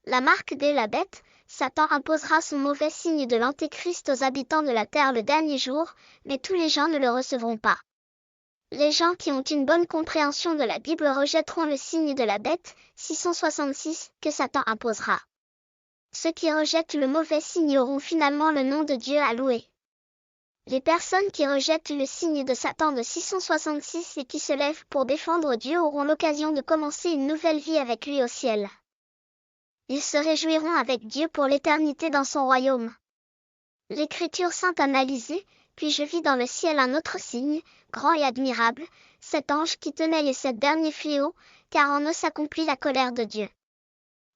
La marque de la bête, Satan imposera son mauvais signe de l'Antéchrist aux habitants de la terre le dernier jour, mais tous les gens ne le recevront pas. Les gens qui ont une bonne compréhension de la Bible rejetteront le signe de la bête, 666, que Satan imposera. Ceux qui rejettent le mauvais signe auront finalement le nom de Dieu à louer. Les personnes qui rejettent le signe de Satan de 666 et qui se lèvent pour défendre Dieu auront l'occasion de commencer une nouvelle vie avec lui au ciel. Ils se réjouiront avec Dieu pour l'éternité dans son royaume. L'Écriture sainte analysée, puis je vis dans le ciel un autre signe, grand et admirable, 7 anges qui tenaient les 7 derniers fléaux, car en eux s'accomplit la colère de Dieu.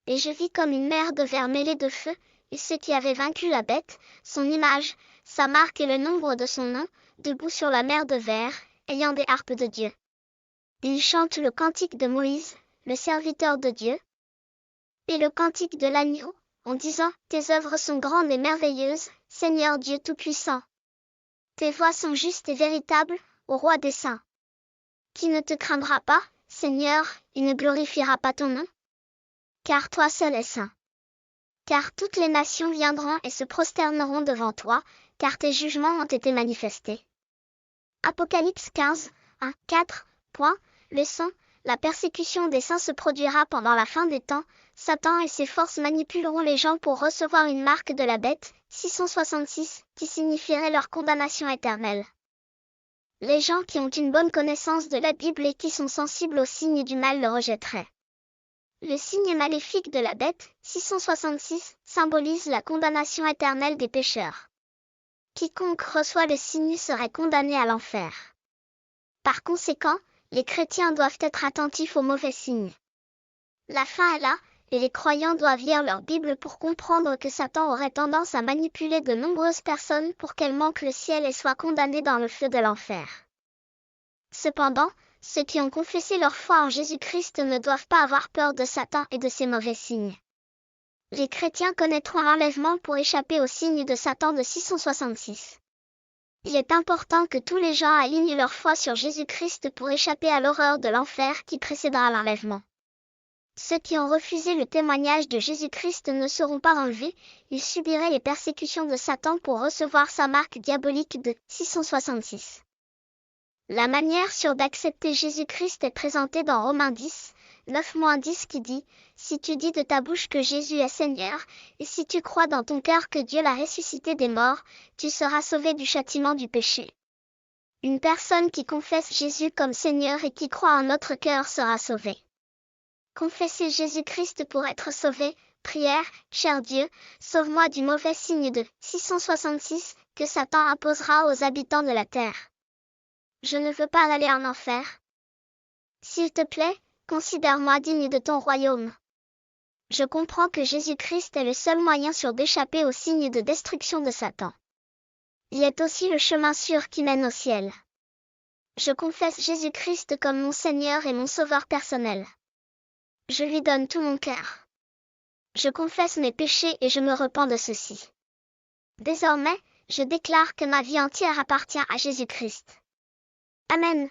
Et je vis comme une mer de verre mêlée de feu, et ceux qui avaient vaincu la bête, son image, sa marque et le nombre de son nom, debout sur la mer de verre, ayant des harpes de Dieu. Ils chantent le cantique de Moïse, le serviteur de Dieu, et le cantique de l'agneau, en disant, tes œuvres sont grandes et merveilleuses, Seigneur Dieu Tout-Puissant. Tes voies sont justes et véritables, ô Roi des saints. Qui ne te craindra pas, Seigneur, et ne glorifiera pas ton nom? Car toi seul es saint. Car toutes les nations viendront et se prosterneront devant toi, car tes jugements ont été manifestés. Apocalypse 15, 1, 4. Le sang, la persécution des saints se produira pendant la fin des temps. Satan et ses forces manipuleront les gens pour recevoir une marque de la bête, 666, qui signifierait leur condamnation éternelle. Les gens qui ont une bonne connaissance de la Bible et qui sont sensibles aux signes du mal le rejetteraient. Le signe maléfique de la bête, 666, symbolise la condamnation éternelle des pécheurs. Quiconque reçoit le signe serait condamné à l'enfer. Par conséquent, les chrétiens doivent être attentifs aux mauvais signes. La fin est là, et les croyants doivent lire leur Bible pour comprendre que Satan aurait tendance à manipuler de nombreuses personnes pour qu'elles manquent le ciel et soient condamnées dans le feu de l'enfer. Cependant, ceux qui ont confessé leur foi en Jésus-Christ ne doivent pas avoir peur de Satan et de ses mauvais signes. Les chrétiens connaîtront l'enlèvement pour échapper au signe de Satan de 666. Il est important que tous les gens alignent leur foi sur Jésus-Christ pour échapper à l'horreur de l'enfer qui précédera l'enlèvement. Ceux qui ont refusé le témoignage de Jésus-Christ ne seront pas enlevés, ils subiraient les persécutions de Satan pour recevoir sa marque diabolique de 666. La manière sûre d'accepter Jésus-Christ est présentée dans Romains 10, 9-10 qui dit « Si tu dis de ta bouche que Jésus est Seigneur, et si tu crois dans ton cœur que Dieu l'a ressuscité des morts, tu seras sauvé du châtiment du péché. » Une personne qui confesse Jésus comme Seigneur et qui croit en notre cœur sera sauvée. Confessez Jésus-Christ pour être sauvé. Prière, cher Dieu, sauve-moi du mauvais signe de 666 que Satan imposera aux habitants de la terre. Je ne veux pas aller en enfer. S'il te plaît, considère-moi digne de ton royaume. Je comprends que Jésus-Christ est le seul moyen sûr d'échapper au signe de destruction de Satan. Il est aussi le chemin sûr qui mène au ciel. Je confesse Jésus-Christ comme mon Seigneur et mon Sauveur personnel. Je lui donne tout mon cœur. Je confesse mes péchés et je me repens de ceux-ci. Désormais, je déclare que ma vie entière appartient à Jésus-Christ. Amen.